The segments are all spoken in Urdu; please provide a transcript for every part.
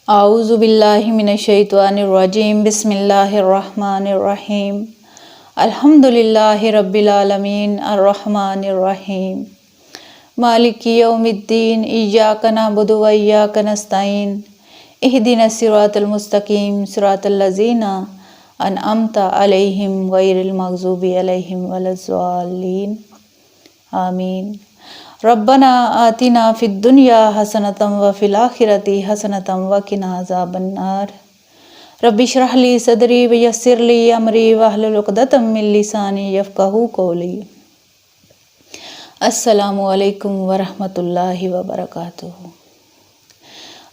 اعوذ باللہ من الشیطان الرجیم بسم اللہ الرحمن الرحیم الحمد للہ رب العالمین الرحمن الرحیم مالک یوم الدین ایاک نعبد و ایاک نستعین اہدنا الصراط المستقیم صراط الذین انعمت علیہم غیر المغضوب علیہم ولا الضالین آمین۔ ربنا آتنا فی الدنیا حسنۃ وفی الآخرۃ حسنۃ وقنا عذاب النار۔ رب اشرح لی صدری ویسر لی امری واحلل عقدۃ من لسانی یفقہوا قولی۔ السلام علیکم ورحمۃ اللہ وبرکاتہ۔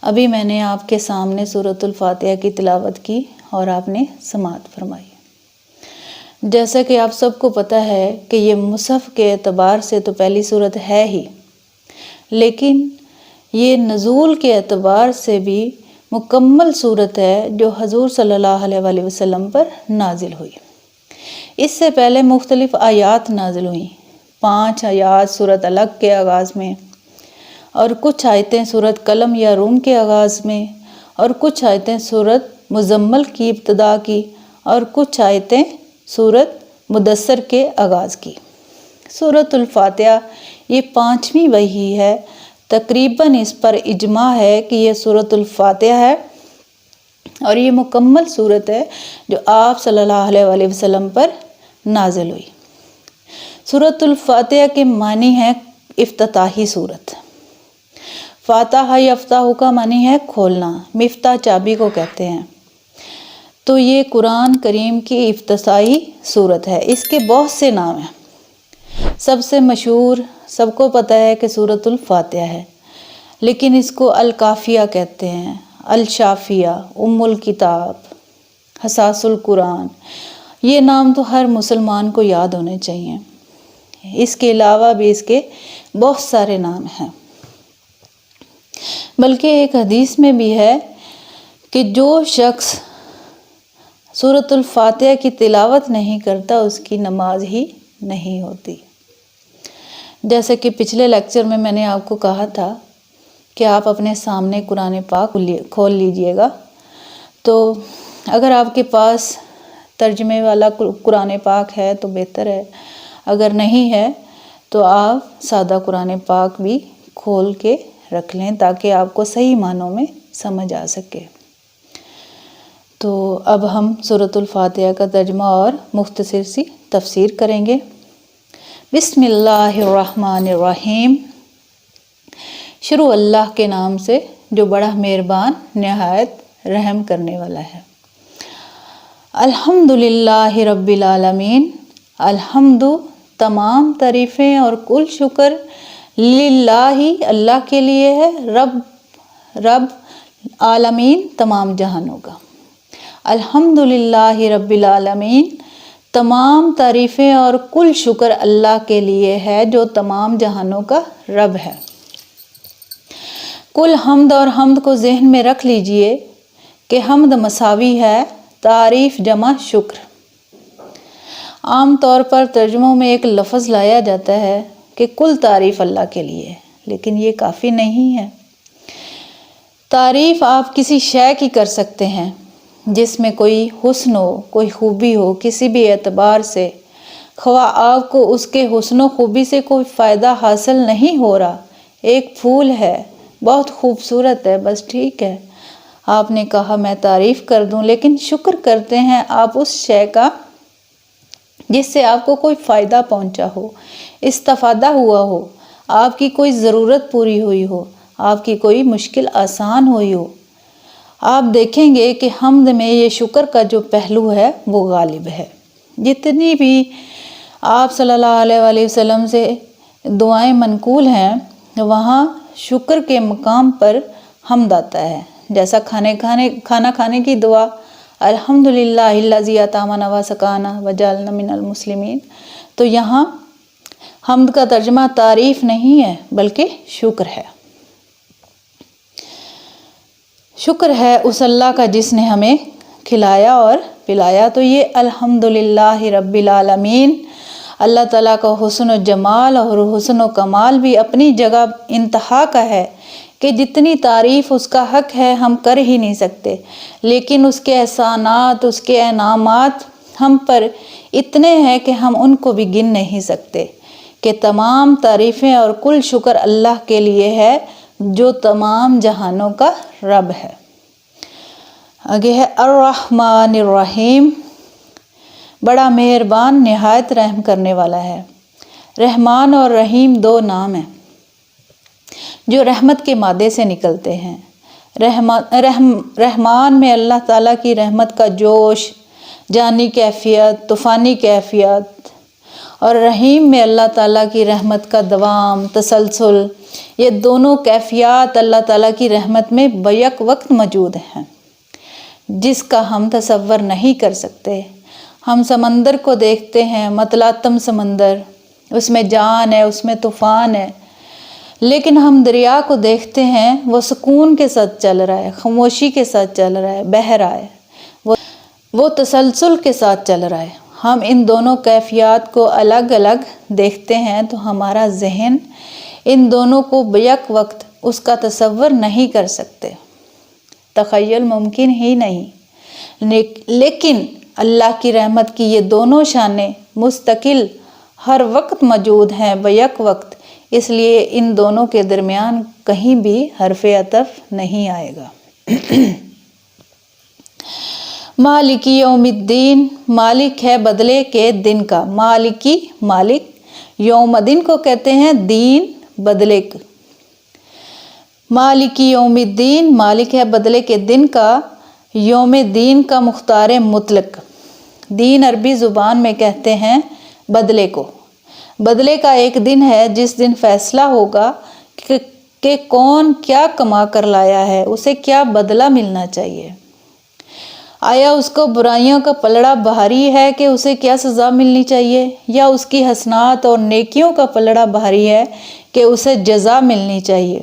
ابھی میں نے آپ کے سامنے سورۃ الفاتحہ کی تلاوت کی اور آپ نے سماعت فرمائی۔ جیسا کہ آپ سب کو پتہ ہے کہ یہ مصحف کے اعتبار سے تو پہلی سورت ہے ہی، لیکن یہ نزول کے اعتبار سے بھی مکمل سورت ہے جو حضور صلی اللہ علیہ وسلم پر نازل ہوئی۔ اس سے پہلے مختلف آیات نازل ہوئیں، 5 آیات سورت الگ کے آغاز میں، اور کچھ آیتیں سورت قلم یا روم کے آغاز میں، اور کچھ آیتیں سورت مزمل کی ابتدا کی، اور کچھ آیتیں سورت مدثر کے آغاز کی۔ سورۃ الفاتحہ یہ 5ویں وحی ہے، تقریباً اس پر اجماع ہے کہ یہ سورۃ الفاتحہ ہے اور یہ مکمل سورت ہے جو آپ صلی اللہ علیہ وسلم پر نازل ہوئی۔ سورۃ الفاتحہ کے معنی ہے افتتاحی سورت۔ فاتحہ یفتح کا معنی ہے کھولنا، مفتاح چابی کو کہتے ہیں۔ تو یہ قرآن کریم کی افتتاحی سورت ہے۔ اس کے بہت سے نام ہیں، سب سے مشہور سب کو پتہ ہے کہ سورۃ الفاتحہ ہے، لیکن اس کو الکافیہ کہتے ہیں، الشافیہ، ام الکتاب، حساس القرآن۔ یہ نام تو ہر مسلمان کو یاد ہونے چاہیے۔ اس کے علاوہ بھی اس کے بہت سارے نام ہیں، بلکہ ایک حدیث میں بھی ہے کہ جو شخص سورۃ الفاتحہ کی تلاوت نہیں کرتا اس کی نماز ہی نہیں ہوتی۔ جیسے کہ پچھلے لیکچر میں نے آپ کو کہا تھا کہ آپ اپنے سامنے قرآن پاک کھول لیجئے گا، تو اگر آپ کے پاس ترجمے والا قرآن پاک ہے تو بہتر ہے، اگر نہیں ہے تو آپ سادہ قرآن پاک بھی کھول کے رکھ لیں تاکہ آپ کو صحیح معنوں میں سمجھ آ سکے۔ تو اب ہم سورۃ الفاتحہ کا ترجمہ اور مختصر سی تفسیر کریں گے۔ بسم اللہ الرحمن الرحیم۔ شروع اللہ کے نام سے جو بڑا مہربان نہایت رحم کرنے والا ہے۔ الحمد للہ رب العالمین۔ الحمد تمام تعریفیں اور کل شکر للہ اللہ کے لیے ہے، رب عالمین تمام جہانوں کا۔ الحمد للہ رب العالمین، تمام تعریفیں اور کل شکر اللہ کے لیے ہے جو تمام جہانوں کا رب ہے۔ کل حمد اور حمد کو ذہن میں رکھ لیجئے کہ حمد مساوی ہے تعریف جمع شکر۔ عام طور پر ترجموں میں ایک لفظ لایا جاتا ہے کہ کل تعریف اللہ کے لیے، لیکن یہ کافی نہیں ہے۔ تعریف آپ کسی شے کی کر سکتے ہیں جس میں کوئی حسن ہو، کوئی خوبی ہو، کسی بھی اعتبار سے، خواہ آپ کو اس کے حسن و خوبی سے کوئی فائدہ حاصل نہیں ہو رہا، ایک پھول ہے بہت خوبصورت ہے، بس ٹھیک ہے، آپ نے کہا میں تعریف کر دوں، لیکن شکر کرتے ہیں آپ اس شے کا جس سے آپ کو کوئی فائدہ پہنچا ہو، استفادہ ہوا ہو، آپ کی کوئی ضرورت پوری ہوئی ہو، آپ کی کوئی مشکل آسان ہوئی ہو۔ آپ دیکھیں گے کہ حمد میں یہ شکر کا جو پہلو ہے وہ غالب ہے۔ جتنی بھی آپ صلی اللہ علیہ وسلم سے دعائیں منقول ہیں وہاں شکر کے مقام پر حمد آتا ہے، جیسا کھانا کھانے کی دعا الحمدللہ الذی اطعمنا وسقانا وجعلنا من المسلمین، تو یہاں حمد کا ترجمہ تعریف نہیں ہے بلکہ شکر ہے۔ شکر ہے اس اللہ کا جس نے ہمیں کھلایا اور پلایا۔ تو یہ الحمدللہ رب العالمین، اللہ تعالیٰ کا حسن و جمال اور حسن و کمال بھی اپنی جگہ انتہا کا ہے، کہ جتنی تعریف اس کا حق ہے ہم کر ہی نہیں سکتے، لیکن اس کے احسانات، اس کے انعامات ہم پر اتنے ہیں کہ ہم ان کو بھی گن نہیں سکتے، کہ تمام تعریفیں اور کل شکر اللہ کے لیے ہے جو تمام جہانوں کا رب ہے۔ آگے ہے الرحمن الرحیم، بڑا مہربان نہایت رحم کرنے والا ہے۔ رحمان اور رحیم دو نام ہیں جو رحمت کے مادے سے نکلتے ہیں۔ رحمان میں اللہ تعالیٰ کی رحمت کا جوش، جانی کیفیت، طوفانی کیفیت، اور رحیم میں اللہ تعالیٰ کی رحمت کا دوام، تسلسل، یہ دونوں کیفیات اللہ تعالیٰ کی رحمت میں بیک وقت موجود ہیں، جس کا ہم تصور نہیں کر سکتے۔ ہم سمندر کو دیکھتے ہیں، متلاطم سمندر، اس میں جان ہے، اس میں طوفان ہے، لیکن ہم دریا کو دیکھتے ہیں، وہ سکون کے ساتھ چل رہا ہے، خاموشی کے ساتھ چل رہا ہے، بہہ رہا ہے، وہ تسلسل کے ساتھ چل رہا ہے۔ ہم ان دونوں کیفیات کو الگ الگ دیکھتے ہیں تو ہمارا ذہن ان دونوں کو بیک وقت اس کا تصور نہیں کر سکتے، تخیل ممکن ہی نہیں۔ لیکن اللہ کی رحمت کی یہ دونوں شانیں مستقل ہر وقت موجود ہیں، بیک وقت، اس لیے ان دونوں کے درمیان کہیں بھی حرف عطف نہیں آئے گا۔ مالک یوم الدین، مالک ہے بدلے کے دن کا۔ مالکی، مالک، یوم دن کو کہتے ہیں دین، بدلے کا۔ مالکی یوم الدین، مالک ہے بدلے کے دن کا، یوم دین کا مختار مطلق۔ دین عربی زبان میں کہتے ہیں بدلے کو۔ بدلے کا ایک دن ہے جس دن فیصلہ ہوگا کہ کون کیا کما کر لایا ہے، اسے کیا بدلہ ملنا چاہیے۔ آیا اس کو برائیوں کا پلڑا بھاری ہے کہ اسے کیا سزا ملنی چاہیے، یا اس کی حسنات اور نیکیوں کا پلڑا بھاری ہے کہ اسے جزا ملنی چاہیے۔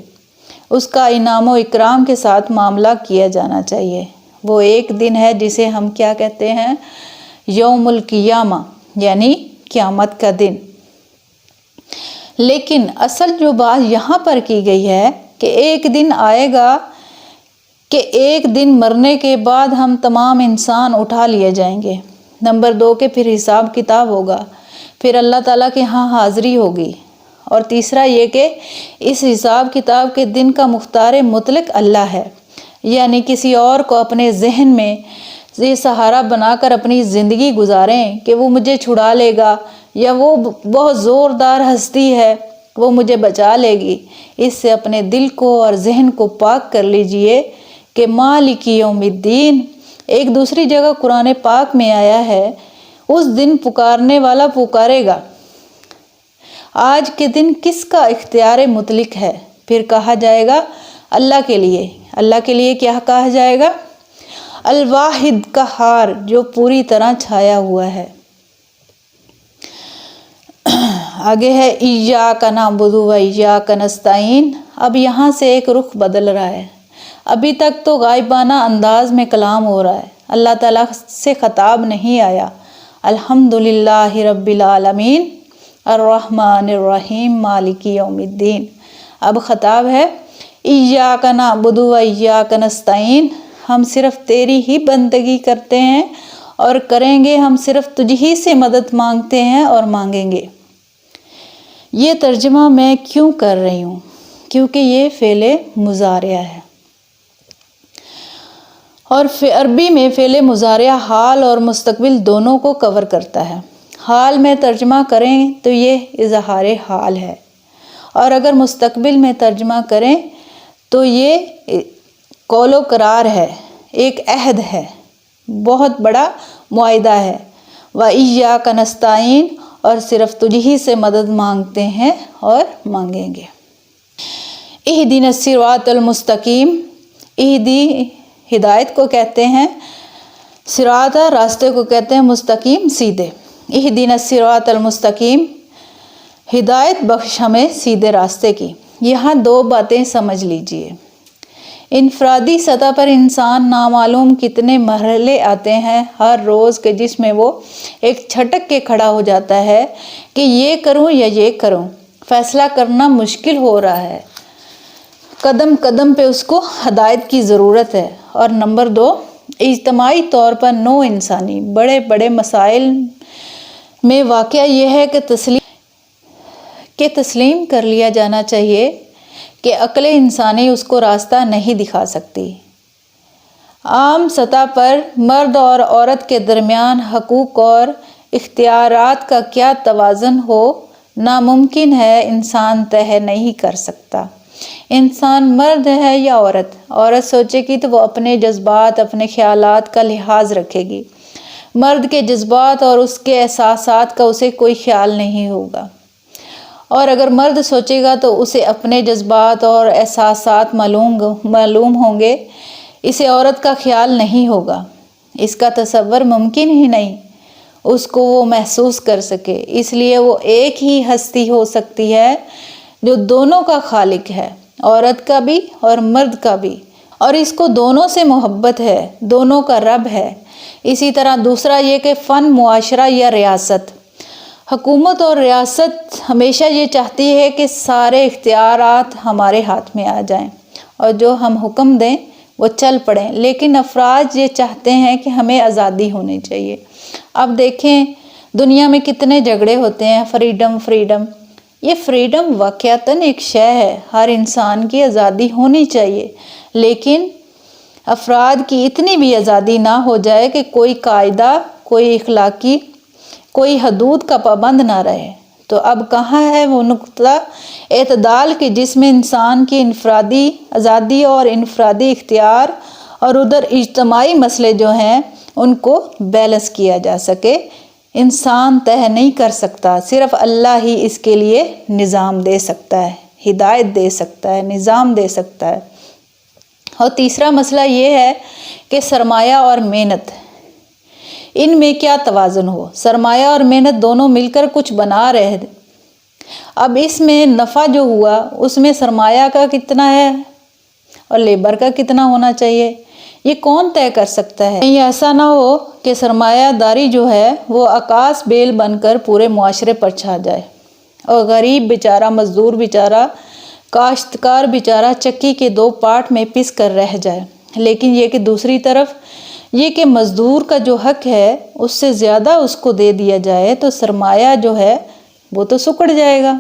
اس کا انعام و اکرام کے ساتھ معاملہ کیا جانا چاہیے۔ وہ ایک دن ہے جسے ہم کیا کہتے ہیں؟ یوم القیامہ، یعنی قیامت کا دن۔ لیکن اصل جو بات یہاں پر کی گئی ہے کہ ایک دن آئے گا کہ ایک دن مرنے کے بعد ہم تمام انسان اٹھا لیے جائیں گے۔ نمبر 2 کہ پھر حساب کتاب ہوگا، پھر اللہ تعالیٰ کے ہاں حاضری ہوگی۔ اور تیسرا یہ کہ اس حساب کتاب کے دن کا مختار مطلق اللہ ہے، یعنی کسی اور کو اپنے ذہن میں یہ سہارا بنا کر اپنی زندگی گزاریں کہ وہ مجھے چھڑا لے گا، یا وہ بہت زوردار ہستی ہے وہ مجھے بچا لے گی۔ اس سے اپنے دل کو اور ذہن کو پاک کر لیجئے کہ مالک یوم الدین۔ ایک دوسری جگہ قرآن پاک میں آیا ہے، اس دن پکارنے والا پکارے گا۔ آج کے دن کس کا اختیار مطلق ہے؟ پھر کہا جائے گا اللہ کے لیے۔ اللہ کے لیے کیا کہا جائے گا؟ الواحد قہار، جو پوری طرح چھایا ہوا ہے۔ آگے ہے ایاک نعبد و ایاک نستعین۔ اب یہاں سے ایک رخ بدل رہا ہے۔ ابھی تک تو غائبانہ انداز میں کلام ہو رہا ہے، اللہ تعالیٰ سے خطاب نہیں آیا۔ الحمدللہ رب العالمین الرحمن الرحیم مالک یوم الدین۔ اب خطاب ہے ایاک نعبد و ایاک نستعین، ہم صرف تیری ہی بندگی کرتے ہیں اور کریں گے، ہم صرف تجھ ہی سے مدد مانگتے ہیں اور مانگیں گے۔ یہ ترجمہ میں کیوں کر رہی ہوں؟ کیونکہ یہ فعل مضارع ہے، اور عربی میں فعل مضارع حال اور مستقبل دونوں کو کور کرتا ہے۔ حال میں ترجمہ کریں تو یہ اظہار حال ہے، اور اگر مستقبل میں ترجمہ کریں تو یہ قول و قرار ہے، ایک عہد ہے، بہت بڑا معاہدہ ہے۔ وَإِيَّاكَ نَسْتَعِينُ، اور صرف تجھ ہی سے مدد مانگتے ہیں اور مانگیں گے۔ اہدنا الصراط المستقیم، اہدی ہدایت کو کہتے ہیں، صراط راستے کو کہتے ہیں، مستقیم سیدھے۔ اہدنا الصراط المستقیم، ہدایت بخش ہمیں سیدھے راستے کی۔ یہاں دو باتیں سمجھ لیجئے۔ انفرادی سطح پر انسان نامعلوم کتنے مرحلے آتے ہیں ہر روز کے، جس میں وہ ایک چھٹک کے کھڑا ہو جاتا ہے کہ یہ کروں یا یہ کروں، فیصلہ کرنا مشکل ہو رہا ہے۔ قدم قدم پہ اس کو ہدایت کی ضرورت ہے۔ اور نمبر 2، اجتماعی طور پر نو انسانی بڑے بڑے مسائل میں واقعہ یہ ہے کہ تسلیم کر لیا جانا چاہیے کہ عقل انسانی اس کو راستہ نہیں دکھا سکتی۔ عام سطح پر مرد اور عورت کے درمیان حقوق اور اختیارات کا کیا توازن ہو ناممکن ہے، انسان طے نہیں کر سکتا۔ انسان مرد ہے یا عورت؟ عورت سوچے گی تو وہ اپنے جذبات، اپنے خیالات کا لحاظ رکھے گی۔ مرد کے جذبات اور اس کے احساسات کا اسے کوئی خیال نہیں ہوگا، اور اگر مرد سوچے گا تو اسے اپنے جذبات اور احساسات معلوم ہوں گے، اسے عورت کا خیال نہیں ہوگا۔ اس کا تصور ممکن ہی نہیں اس کو وہ محسوس کر سکے۔ اس لیے وہ ایک ہی ہستی ہو سکتی ہے جو دونوں کا خالق ہے، عورت کا بھی اور مرد کا بھی، اور اس کو دونوں سے محبت ہے، دونوں کا رب ہے۔ اسی طرح دوسرا یہ کہ فن، معاشرہ یا ریاست، حکومت اور ریاست ہمیشہ یہ چاہتی ہے کہ سارے اختیارات ہمارے ہاتھ میں آ جائیں اور جو ہم حکم دیں وہ چل پڑیں، لیکن افراد یہ چاہتے ہیں کہ ہمیں آزادی ہونی چاہیے۔ اب دیکھیں دنیا میں کتنے جھگڑے ہوتے ہیں، فریڈم فریڈم۔ یہ فریڈم واقعتاً ایک شے ہے، ہر انسان کی آزادی ہونی چاہیے، لیکن افراد کی اتنی بھی آزادی نہ ہو جائے کہ کوئی قاعدہ، کوئی اخلاقی، کوئی حدود کا پابند نہ رہے۔ تو اب کہاں ہے وہ نقطہ اعتدال کہ جس میں انسان کی انفرادی آزادی اور انفرادی اختیار اور ادھر اجتماعی مسئلے جو ہیں ان کو بیلنس کیا جا سکے؟ انسان طے نہیں کر سکتا، صرف اللہ ہی اس کے لیے نظام دے سکتا ہے، ہدایت دے سکتا ہے، نظام دے سکتا ہے۔ اور تیسرا مسئلہ یہ ہے کہ سرمایہ اور محنت، ان میں کیا توازن ہو۔ سرمایہ اور محنت دونوں مل کر کچھ بنا رہے، اب اس میں نفع جو ہوا اس میں سرمایہ کا کتنا ہے اور لیبر کا کتنا ہونا چاہیے، یہ کون طے کر سکتا ہے؟ یہ ایسا نہ ہو کہ سرمایہ داری جو ہے وہ آکاش بیل بن کر پورے معاشرے پر چھا جائے اور غریب بیچارہ، مزدور بیچارہ، کاشتکار بیچارہ چکی کے دو پارٹ میں پس کر رہ جائے۔ لیکن یہ کہ دوسری طرف یہ کہ مزدور کا جو حق ہے اس سے زیادہ اس کو دے دیا جائے تو سرمایہ جو ہے وہ تو سکڑ جائے گا،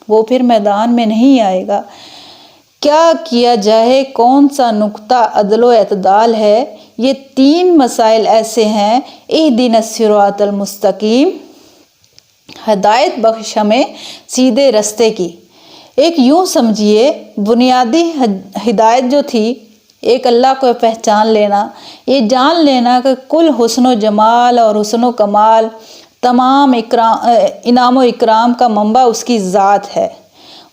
وہ پھر میدان میں نہیں آئے گا۔ کیا کیا جائے؟ کون سا نقطہ عدل و اعتدال ہے؟ یہ تین مسائل ایسے ہیں، اہدنا الصراط المستقیم، ہدایت بخش ہمیں سیدھے رستے کی۔ ایک یوں سمجھیے بنیادی ہدایت جو تھی، ایک اللہ کو پہچان لینا، یہ جان لینا کہ کل حسن و جمال اور حسن و کمال، تمام انعام و اکرام کا منبع اس کی ذات ہے،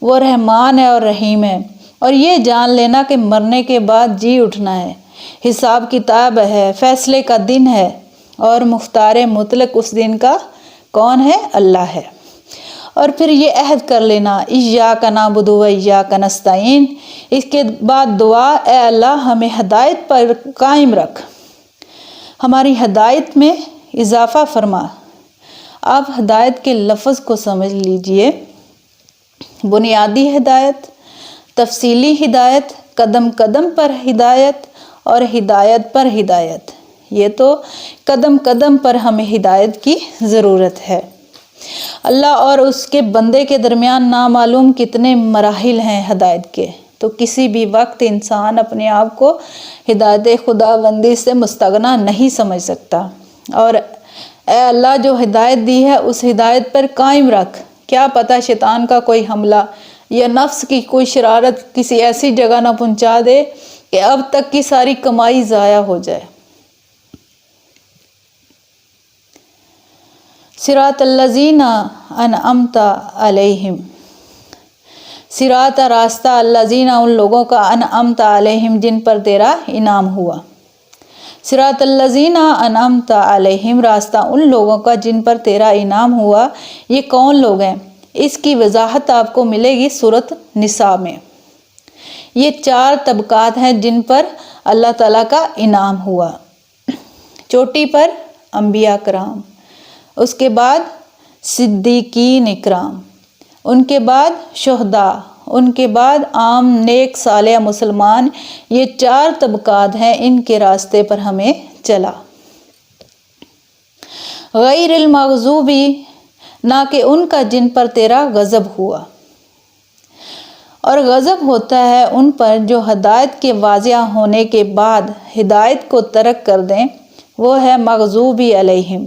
وہ رحمان ہے اور رحیم ہے۔ اور یہ جان لینا کہ مرنے کے بعد جی اٹھنا ہے، حساب کتاب ہے، فیصلے کا دن ہے، اور مختار مطلق اس دن کا کون ہے؟ اللہ ہے۔ اور پھر یہ عہد کر لینا ایاک نعبد و ایاک نستعین، اس کے بعد دعا، اے اللہ ہمیں ہدایت پر قائم رکھ، ہماری ہدایت میں اضافہ فرما۔ آپ ہدایت کے لفظ کو سمجھ لیجئے، بنیادی ہدایت، تفصیلی ہدایت، قدم قدم پر ہدایت اور ہدایت پر ہدایت۔ یہ تو قدم قدم پر ہمیں ہدایت کی ضرورت ہے۔ اللہ اور اس کے بندے کے درمیان نامعلوم کتنے مراحل ہیں ہدایت کے، تو کسی بھی وقت انسان اپنے آپ کو ہدایت خداوندی سے مستغنا نہیں سمجھ سکتا۔ اور اے اللہ جو ہدایت دی ہے اس ہدایت پر قائم رکھ، کیا پتہ شیطان کا کوئی حملہ یا نفس کی کوئی شرارت کسی ایسی جگہ نہ پہنچا دے کہ اب تک کی ساری کمائی ضائع ہو جائے۔ صراط الذین انعمت علیہم، صراط راستہ، الذین ان لوگوں کا، انعمت علیہم جن پر تیرا انعام ہوا۔ صراط الذین انعمت علیہم، راستہ ان لوگوں کا جن پر تیرا انعام ہوا۔ یہ کون لوگ ہیں؟ اس کی وضاحت آپ کو ملے گی سورۃ نساء میں۔ یہ 4 طبقات ہیں جن پر اللہ تعالیٰ کا انعام ہوا۔ چوٹی پر انبیاء کرام، اس کے بعد صدیقین اکرام، ان کے بعد شہداء ان کے بعد عام نیک صالح مسلمان، یہ 4 طبقات ہیں، ان کے راستے پر ہمیں چلا۔ غیر المغضوبی، نہ کہ ان کا جن پر تیرا غضب ہوا، اور غضب ہوتا ہے ان پر جو ہدایت کے واضح ہونے کے بعد ہدایت کو ترک کر دیں، وہ ہے مغضوبی علیہم،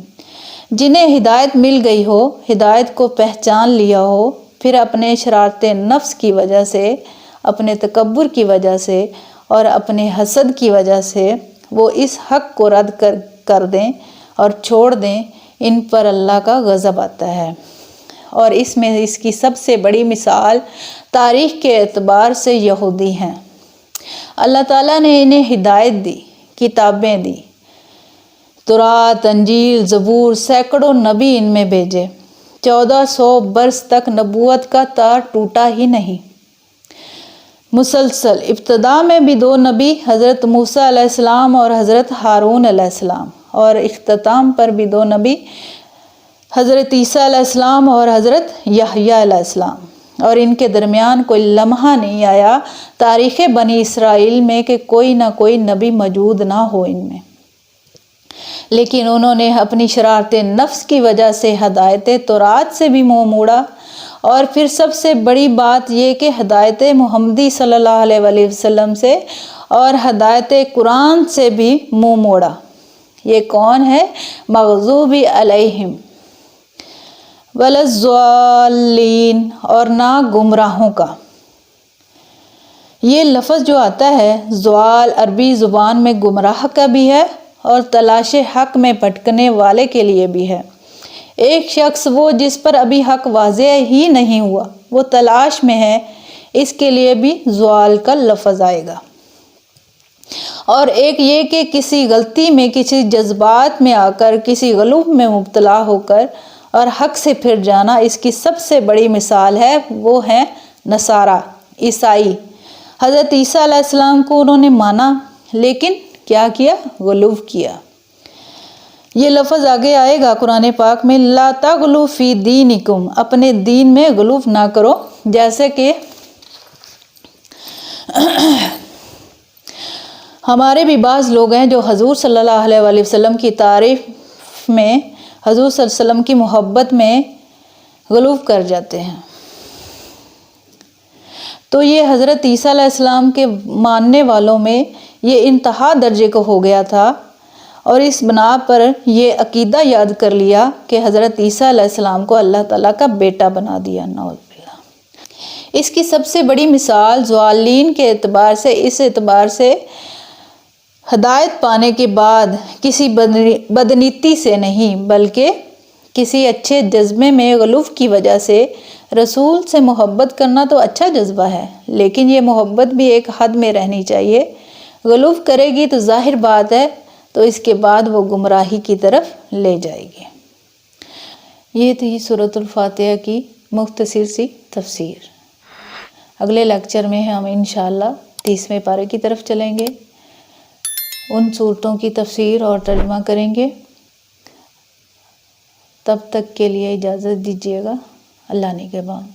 جنہیں ہدایت مل گئی ہو، ہدایت کو پہچان لیا ہو، پھر اپنے شرارت نفس کی وجہ سے، اپنے تکبر کی وجہ سے اور اپنے حسد کی وجہ سے وہ اس حق کو رد کر دیں اور چھوڑ دیں، ان پر اللہ کا غضب آتا ہے۔ اور اس میں اس کی سب سے بڑی مثال تاریخ کے اعتبار سے یہودی ہیں۔ اللہ تعالیٰ نے انہیں ہدایت دی، کتابیں دی، تورات، انجیل، زبور، سینکڑوں نبی ان میں بھیجے، 1400 برس تک نبوت کا تار ٹوٹا ہی نہیں۔ مسلسل ابتدا میں بھی 2 نبی، حضرت موسیٰ علیہ السلام اور حضرت ہارون علیہ السلام، اور اختتام پر بھی 2 نبی، حضرت عیسیٰ علیہ السلام اور حضرت یحییٰ علیہ السلام، اور ان کے درمیان کوئی لمحہ نہیں آیا تاریخ بنی اسرائیل میں کہ کوئی نہ کوئی نبی موجود نہ ہو ان میں، لیکن انہوں نے اپنی شرارت نفس کی وجہ سے ہدایت تورات سے بھی منہ موڑا، اور پھر سب سے بڑی بات یہ کہ ہدایت محمدی صلی اللہ علیہ وآلہ وسلم سے اور ہدایت قرآن سے بھی منہ موڑا۔ یہ کون ہے؟ مغضوبی علیہم ولا الضالین، اور نہ گمراہوں کا۔ یہ لفظ جو آتا ہے ضال، عربی زبان میں گمراہ کا بھی ہے اور تلاش حق میں بھٹکنے والے کے لیے بھی ہے۔ ایک شخص وہ جس پر ابھی حق واضح ہی نہیں ہوا، وہ تلاش میں ہے، اس کے لیے بھی ضال کا لفظ آئے گا۔ اور ایک یہ کہ کسی غلطی میں، کسی جذبات میں آ کر، کسی غلو میں مبتلا ہو کر اور حق سے پھر جانا، اس کی سب سے بڑی مثال ہے، وہ ہیں نصارہ، عیسائی۔ حضرت عیسیٰ علیہ السلام کو انہوں نے مانا، لیکن کیا کیا؟ غلو کیا۔ یہ لفظ آگے آئے گا قرآن پاک میں، لا تغلو فی دینکم، اپنے دین میں غلو نہ کرو، جیسے کہ ہمارے بھی بعض لوگ ہیں جو حضور صلی اللہ علیہ وآلہ وسلم کی تعریف میں، حضور صلی اللہ علیہ وسلم کی محبت میں غلو کر جاتے ہیں۔ تو یہ حضرت عیسیٰ علیہ السلام کے ماننے والوں میں یہ انتہا درجے کو ہو گیا تھا، اور اس بنا پر یہ عقیدہ یاد کر لیا کہ حضرت عیسیٰ علیہ السلام کو اللہ تعالیٰ کا بیٹا بنا دیا، نعوذ باللہ۔ اس کی سب سے بڑی مثال ضالین کے اعتبار سے، اس اعتبار سے ہدایت پانے کے بعد کسی بدنیتی سے نہیں، بلکہ کسی اچھے جذبے میں غلو کی وجہ سے، رسول سے محبت کرنا تو اچھا جذبہ ہے، لیکن یہ محبت بھی ایک حد میں رہنی چاہیے۔ غلو کرے گی تو ظاہر بات ہے تو اس کے بعد وہ گمراہی کی طرف لے جائے گی۔ یہ تھی سورۃ الفاتحہ کی مختصر سی تفسیر۔ اگلے لیکچر میں ہم انشاءاللہ 30ویں پارے کی طرف چلیں گے، ان صورتوں کی تفسیر اور ترجمہ کریں گے۔ تب تک کے لیے اجازت دیجیے گا، اللہ نگہبان۔